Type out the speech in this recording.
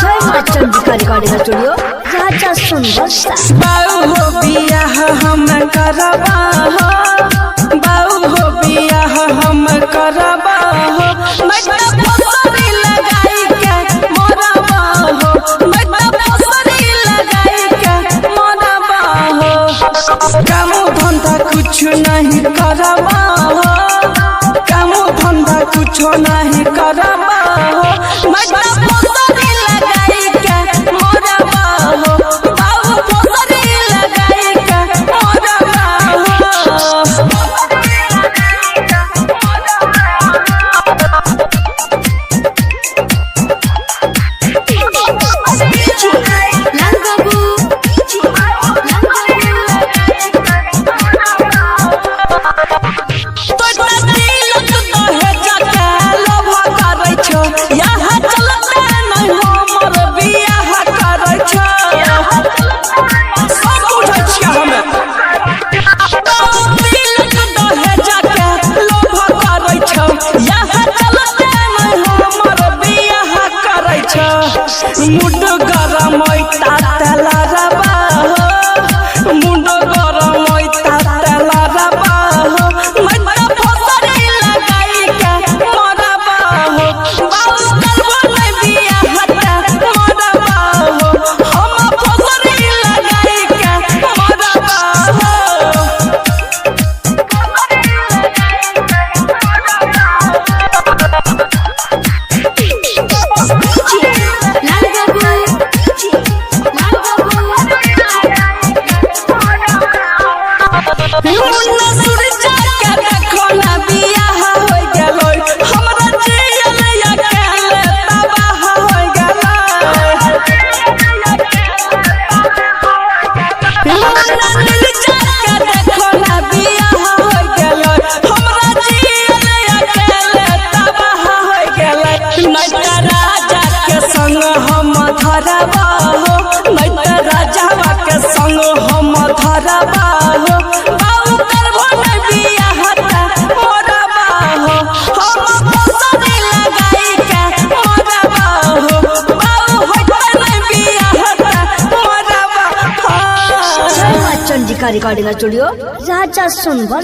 Recording studio राजा सुंदर बाऊ हो बियाह हम करबा हो, बाऊ हो बियाह हम करबा हो, मटका फसरी लगाई के मोरबा हो, मटका फसरी लगाई के मोरबा हो, काम धंधा कुछ नहीं करबा हो, काम धंधा कुछ नहीं करबा हो, मटका फसरी लगाई के मोरबा हो, बाऊ फसरी लगाई के मोरबा हो। मुंड गरम तेला रबा हो, मुंड गरम तेला रबा हो, मटका फसरी लगाई के मोरबा हो, बाऊ करबो नहीं बियाह के मोरबा हो, हम फसरी लगाई के मोरबा हो। राजा के संग हम धरबा हो, राजा के संग हम धरबा हो, बाऊ करबो नहीं बियाह के मोरबा हो, हम फसरी लगाई के मोरबा हो, बाऊ होइबो नहीं बियाह के मोरबा हो। चंडिका रिकॉर्डिंग स्टूडियो राजा सुंदर